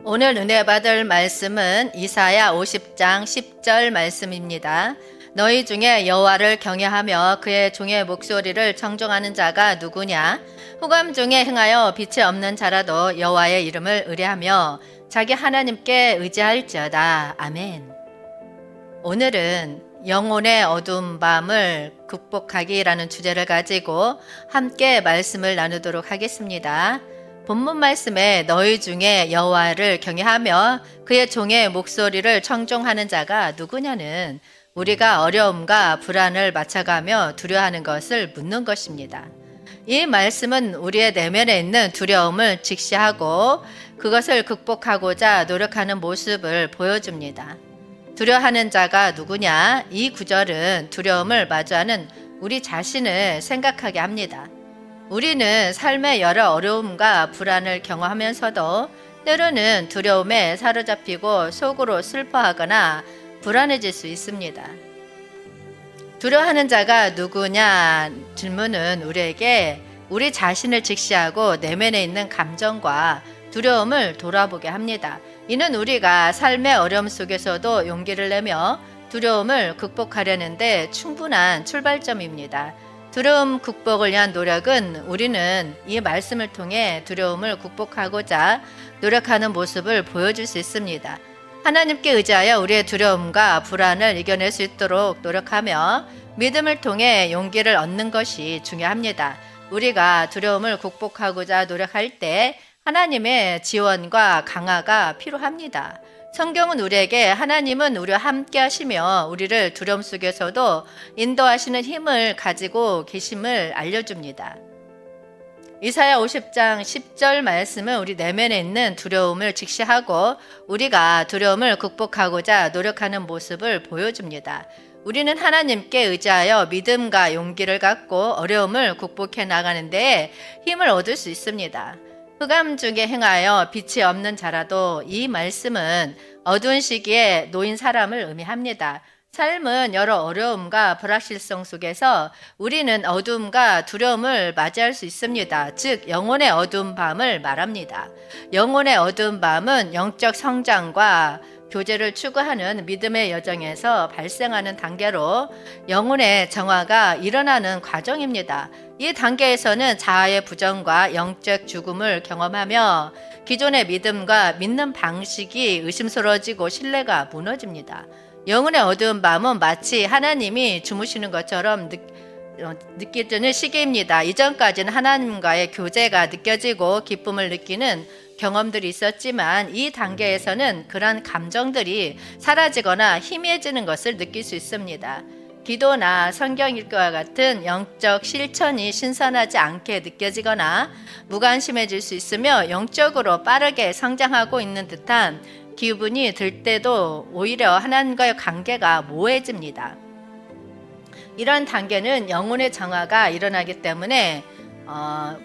오늘 은혜 받을 말씀은 이사야 50장 10절 말씀입니다. 너희 중에 여호와를 경외하며 그의 종의 목소리를 청종하는 자가 누구냐? 후감 중에 행하여 빛이 없는 자라도 여호와의 이름을 의뢰하며 자기 하나님께 의지할지어다. 아멘. 오늘은 영혼의 어두운 밤을 극복하기라는 주제를 가지고 함께 말씀을 나누도록 하겠습니다. 본문 말씀에 너희 중에 여호와를 경외하며 그의 종의 목소리를 청종하는 자가 누구냐는 우리가 어려움과 불안을 맞춰가며 두려워하는 것을 묻는 것입니다. 이 말씀은 우리의 내면에 있는 두려움을 직시하고 그것을 극복하고자 노력하는 모습을 보여줍니다. 두려워하는 자가 누구냐? 이 구절은 두려움을 마주하는 우리 자신을 생각하게 합니다. 우리는 삶의 여러 어려움과 불안을 경험하면서도 때로는 두려움에 사로잡히고 속으로 슬퍼하거나 불안해질 수 있습니다. 두려워하는 자가 누구냐 질문은 우리에게 우리 자신을 직시하고 내면에 있는 감정과 두려움을 돌아보게 합니다. 이는 우리가 삶의 어려움 속에서도 용기를 내며 두려움을 극복하려는데 충분한 출발점입니다. 두려움 극복을 위한 노력은 우리는 이 말씀을 통해 두려움을 극복하고자 노력하는 모습을 보여줄 수 있습니다. 하나님께 의지하여 우리의 두려움과 불안을 이겨낼 수 있도록 노력하며 믿음을 통해 용기를 얻는 것이 중요합니다. 우리가 두려움을 극복하고자 노력할 때 하나님의 지원과 강화가 필요합니다. 성경은 우리에게 하나님은 우리와 함께 하시며 우리를 두려움 속에서도 인도하시는 힘을 가지고 계심을 알려줍니다. 이사야 50장 10절 말씀은 우리 내면에 있는 두려움을 직시하고 우리가 두려움을 극복하고자 노력하는 모습을 보여줍니다. 우리는 하나님께 의지하여 믿음과 용기를 갖고 어려움을 극복해 나가는 데 힘을 얻을 수 있습니다. 흑암 중에 행하여 빛이 없는 자라도 이 말씀은 어두운 시기에 놓인 사람을 의미합니다. 삶은 여러 어려움과 불확실성 속에서 우리는 어둠과 두려움을 맞이할 수 있습니다. 즉 영혼의 어두운 밤을 말합니다. 영혼의 어두운 밤은 영적 성장과 교제를 추구하는 믿음의 여정에서 발생하는 단계로 영혼의 정화가 일어나는 과정입니다. 이 단계에서는 자아의 부정과 영적 죽음을 경험하며 기존의 믿음과 믿는 방식이 의심스러워지고 신뢰가 무너집니다. 영혼의 어두운 밤은 마치 하나님이 주무시는 것처럼 느껴지는 시기입니다. 이전까지는 하나님과의 교제가 느껴지고 기쁨을 느끼는 경험들이 있었지만 이 단계에서는 그런 감정들이 사라지거나 희미해지는 것을 느낄 수 있습니다. 기도나 성경 읽기와 같은 영적 실천이 신선하지 않게 느껴지거나 무관심해질 수 있으며 영적으로 빠르게 성장하고 있는 듯한 기분이 들 때도 오히려 하나님과의 관계가 모호해집니다. 이런 단계는 영혼의 정화가 일어나기 때문에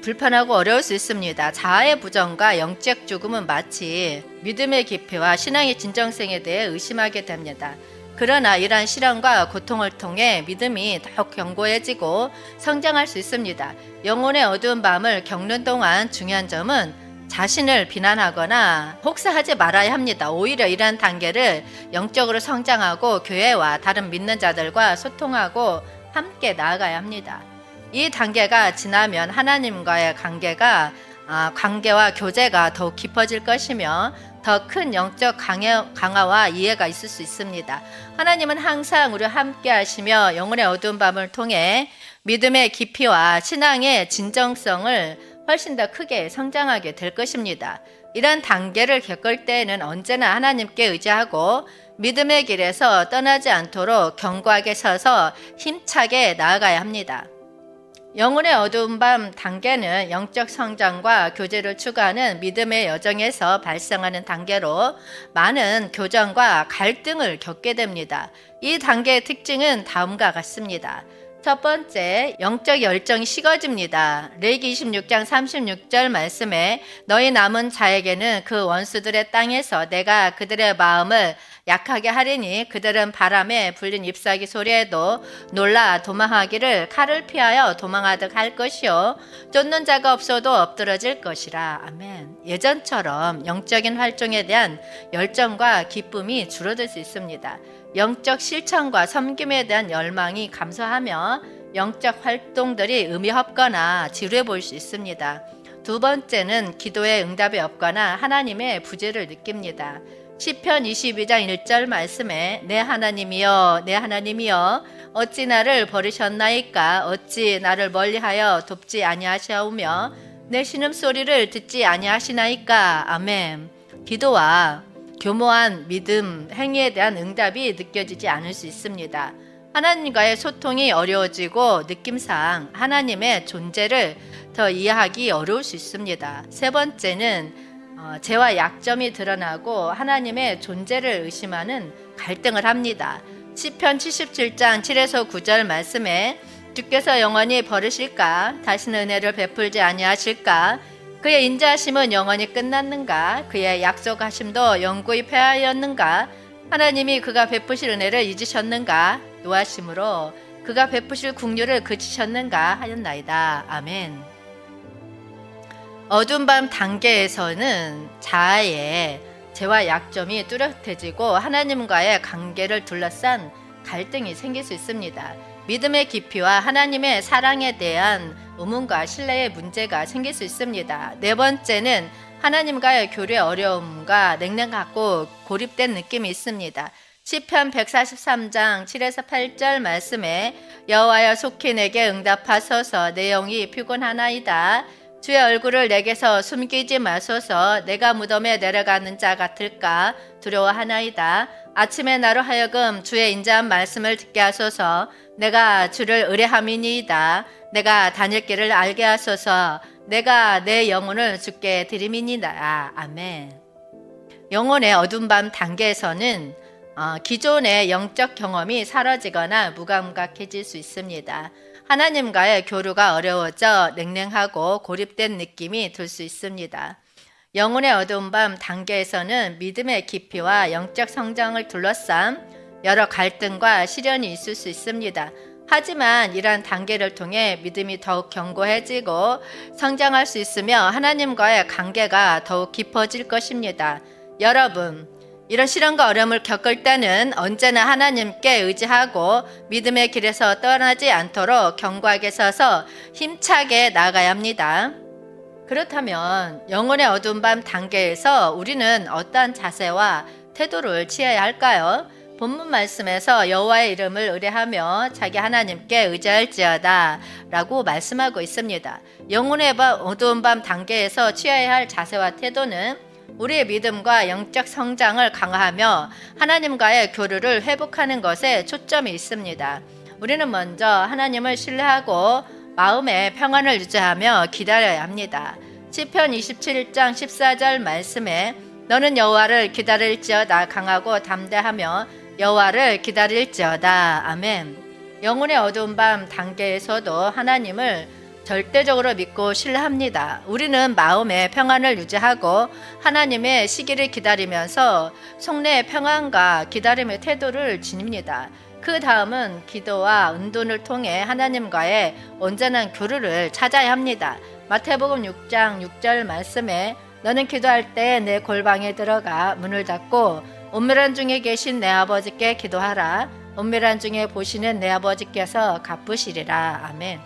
불편하고 어려울 수 있습니다. 자아의 부정과 영적 죽음은 마치 믿음의 깊이와 신앙의 진정성에 대해 의심하게 됩니다. 그러나 이러한 시련과 고통을 통해 믿음이 더욱 견고해지고 성장할 수 있습니다. 영혼의 어두운 밤을 겪는 동안 중요한 점은 자신을 비난하거나 혹사하지 말아야 합니다. 오히려 이러한 단계를 영적으로 성장하고 교회와 다른 믿는 자들과 소통하고 함께 나아가야 합니다. 이 단계가 지나면 하나님과의 관계와 교제가 더욱 깊어질 것이며 더 큰 영적 강화와 이해가 있을 수 있습니다. 하나님은 항상 우리와 함께 하시며 영혼의 어두운 밤을 통해 믿음의 깊이와 신앙의 진정성을 훨씬 더 크게 성장하게 될 것입니다. 이런 단계를 겪을 때에는 언제나 하나님께 의지하고 믿음의 길에서 떠나지 않도록 견고하게 서서 힘차게 나아가야 합니다. 영혼의 어두운 밤 단계는 영적 성장과 교제를 추구하는 믿음의 여정에서 발생하는 단계로 많은 교정과 갈등을 겪게 됩니다. 이 단계의 특징은 다음과 같습니다. 첫 번째, 영적 열정이 식어집니다. 레위기 26장 36절 말씀에 너희 남은 자에게는 그 원수들의 땅에서 내가 그들의 마음을 약하게 하리니 그들은 바람에 불린 잎사귀 소리에도 놀라 도망하기를 칼을 피하여 도망하듯 할 것이요 쫓는 자가 없어도 엎드러질 것이라. 아멘. 예전처럼 영적인 활동에 대한 열정과 기쁨이 줄어들 수 있습니다. 영적 실천과 섬김에 대한 열망이 감소하며 영적 활동들이 의미 없거나 지루해 보일 수 있습니다. 두 번째는 기도의 응답이 없거나 하나님의 부재를 느낍니다. 시편 22장 1절 말씀에 내 하나님이여 내 하나님이여 어찌 나를 버리셨나이까 어찌 나를 멀리하여 돕지 아니하시오며 내 신음소리를 듣지 아니하시나이까. 아멘. 기도와 교묘한 믿음, 행위에 대한 응답이 느껴지지 않을 수 있습니다. 하나님과의 소통이 어려워지고 느낌상 하나님의 존재를 더 이해하기 어려울 수 있습니다. 세 번째는 죄와 약점이 드러나고 하나님의 존재를 의심하는 갈등을 합니다. 시편 77장 7에서 9절 말씀에 주께서 영원히 버리실까? 다시는 은혜를 베풀지 아니하실까? 그의 인자하심은 영원히 끝났는가? 그의 약속하심도 영구히 패하였는가? 하나님이 그가 베푸실 은혜를 잊으셨는가? 노하심으로 그가 베푸실 긍휼을 그치셨는가 하였나이다. 아멘. 어두운 밤 단계에서는 자아의 죄와 약점이 뚜렷해지고 하나님과의 관계를 둘러싼 갈등이 생길 수 있습니다. 믿음의 깊이와 하나님의 사랑에 대한 의문과 신뢰의 문제가 생길 수 있습니다. 네 번째는 하나님과의 교류의 어려움과 냉랭하고 고립된 느낌이 있습니다. 시편 143장 7에서 8절 말씀에 여호와여 속히 내게 응답하소서 내 영이 피곤하나이다. 주의 얼굴을 내게서 숨기지 마소서 내가 무덤에 내려가는 자 같을까 두려워하나이다. 아침에 나로 하여금 주의 인자한 말씀을 듣게 하소서 내가 주를 의뢰함이니이다. 내가 다닐 길을 알게 하소서 내가 내 영혼을 주께 드림이니이다. 아멘. 영혼의 어두운 밤 단계에서는 기존의 영적 경험이 사라지거나 무감각해질 수 있습니다. 하나님과의 교류가 어려워져 냉랭하고 고립된 느낌이 들 수 있습니다. 영혼의 어두운 밤 단계에서는 믿음의 깊이와 영적 성장을 둘러싼 여러 갈등과 시련이 있을 수 있습니다. 하지만 이러한 단계를 통해 믿음이 더욱 견고해지고 성장할 수 있으며 하나님과의 관계가 더욱 깊어질 것입니다. 여러분, 이런 시련과 어려움을 겪을 때는 언제나 하나님께 의지하고 믿음의 길에서 떠나지 않도록 견고하게 서서 힘차게 나아가야 합니다. 그렇다면 영혼의 어두운 밤 단계에서 우리는 어떠한 자세와 태도를 취해야 할까요? 본문 말씀에서 여호와의 이름을 의뢰하며 자기 하나님께 의지할지어다 라고 말씀하고 있습니다. 영혼의 어두운 밤 단계에서 취해야 할 자세와 태도는 우리의 믿음과 영적 성장을 강화하며 하나님과의 교류를 회복하는 것에 초점이 있습니다. 우리는 먼저 하나님을 신뢰하고 마음의 평안을 유지하며 기다려야 합니다. 시편 27장 14절 말씀에 너는 여호와를 기다릴지어다 강하고 담대하며 여호와를 기다릴지어다. 아멘. 영혼의 어두운 밤 단계에서도 하나님을 절대적으로 믿고 신뢰합니다. 우리는 마음의 평안을 유지하고 하나님의 시기를 기다리면서 속내의 평안과 기다림의 태도를 지닙니다. 그 다음은 기도와 은둔을 통해 하나님과의 온전한 교류를 찾아야 합니다. 마태복음 6장 6절 말씀에 너는 기도할 때 내 골방에 들어가 문을 닫고 은밀한 중에 계신 내 아버지께 기도하라. 은밀한 중에 보시는 내 아버지께서 갚으시리라. 아멘.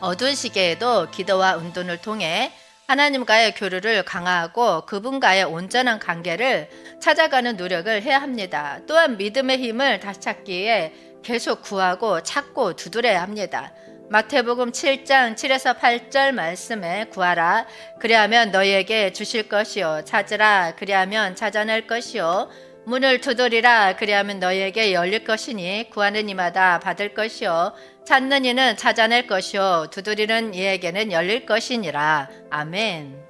어두운 시기에도 기도와 은둔을 통해 하나님과의 교류를 강화하고 그분과의 온전한 관계를 찾아가는 노력을 해야 합니다. 또한 믿음의 힘을 다시 찾기 위해 계속 구하고 찾고 두드려야 합니다. 마태복음 7장 7에서 8절 말씀에 구하라. 그리하면 너희에게 주실 것이요. 찾으라. 그리하면 찾아낼 것이요. 문을 두드리라. 그리하면 너희에게 열릴 것이니 구하는 이마다 받을 것이요. 찾는 이는 찾아낼 것이요. 두드리는 이에게는 열릴 것이니라. 아멘.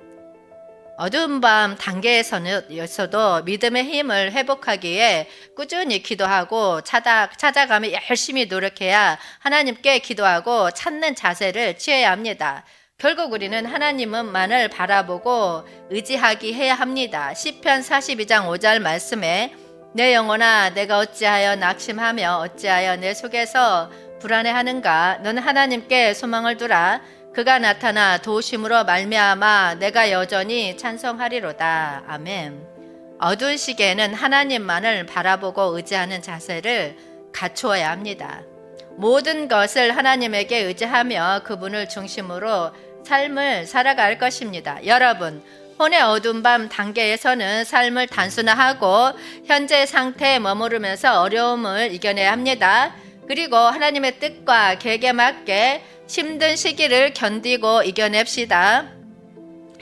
어두운 밤 단계에서도 믿음의 힘을 회복하기 위해 꾸준히 기도하고 찾아가며 열심히 노력해야 하나님께 기도하고 찾는 자세를 취해야 합니다. 결국 우리는 하나님만을 바라보고 의지하기 해야 합니다. 시편 42장 5절 말씀에 내 영혼아 내가 어찌하여 낙심하며 어찌하여 내 속에서 불안해하는가 너는 하나님께 소망을 두라 그가 나타나 도우심으로 말미암아 내가 여전히 찬송하리로다. 아멘. 어두운 시기에는 하나님만을 바라보고 의지하는 자세를 갖추어야 합니다. 모든 것을 하나님에게 의지하며 그분을 중심으로 삶을 살아갈 것입니다. 여러분, 혼의 어두운 밤 단계에서는 삶을 단순화하고 현재 상태에 머무르면서 어려움을 이겨내야 합니다. 그리고 하나님의 뜻과 계획에 맞게 힘든 시기를 견디고 이겨냅시다.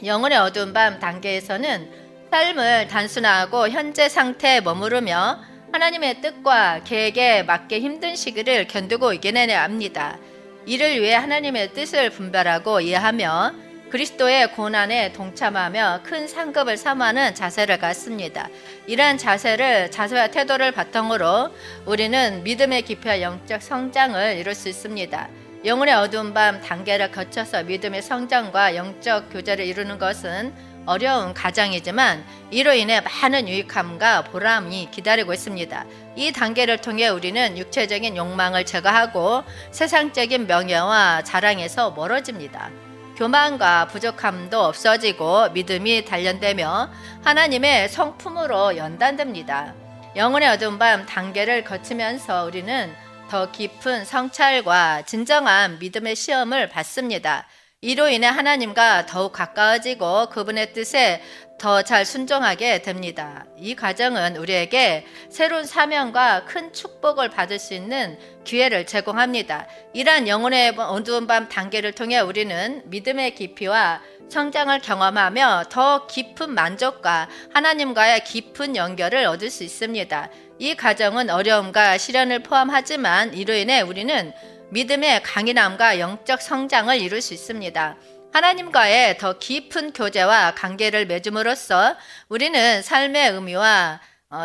영혼의 어두운 밤 단계에서는 삶을 단순화하고 현재 상태에 머무르며 하나님의 뜻과 계획에 맞게 힘든 시기를 견디고 이겨내야 합니다. 이를 위해 하나님의 뜻을 분별하고 이해하며 그리스도의 고난에 동참하며 큰 상급을 사모하는 자세를 갖습니다. 이러한 자세와 태도를 바탕으로 우리는 믿음의 깊이와 영적 성장을 이룰 수 있습니다. 영혼의 어두운 밤 단계를 거쳐서 믿음의 성장과 영적 교제를 이루는 것은 어려운 과정이지만 이로 인해 많은 유익함과 보람이 기다리고 있습니다. 이 단계를 통해 우리는 육체적인 욕망을 제거하고 세상적인 명예와 자랑에서 멀어집니다. 교만과 부족함도 없어지고 믿음이 단련되며 하나님의 성품으로 연단됩니다. 영혼의 어두운 밤 단계를 거치면서 우리는 더 깊은 성찰과 진정한 믿음의 시험을 받습니다. 이로 인해 하나님과 더욱 가까워지고 그분의 뜻에 더 잘 순종하게 됩니다. 이 과정은 우리에게 새로운 사명과 큰 축복을 받을 수 있는 기회를 제공합니다. 이러한 영혼의 어두운 밤 단계를 통해 우리는 믿음의 깊이와 성장을 경험하며 더 깊은 만족과 하나님과의 깊은 연결을 얻을 수 있습니다. 이 과정은 어려움과 시련을 포함하지만 이로 인해 우리는 믿음의 강인함과 영적 성장을 이룰 수 있습니다. 하나님과의 더 깊은 교제와 관계를 맺음으로써 우리는 삶의 의미와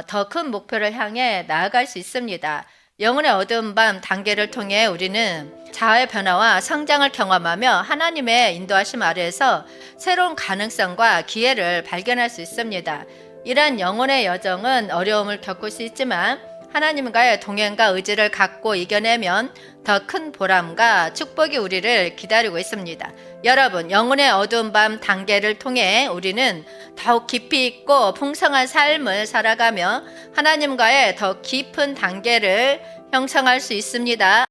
더 큰 목표를 향해 나아갈 수 있습니다. 영혼의 어두운 밤 단계를 통해 우리는 자아의 변화와 성장을 경험하며 하나님의 인도하심 아래에서 새로운 가능성과 기회를 발견할 수 있습니다. 이러한 영혼의 여정은 어려움을 겪을 수 있지만 하나님과의 동행과 의지를 갖고 이겨내면 더 큰 보람과 축복이 우리를 기다리고 있습니다. 여러분, 영혼의 어두운 밤 단계를 통해 우리는 더욱 깊이 있고 풍성한 삶을 살아가며 하나님과의 더 깊은 단계를 형성할 수 있습니다.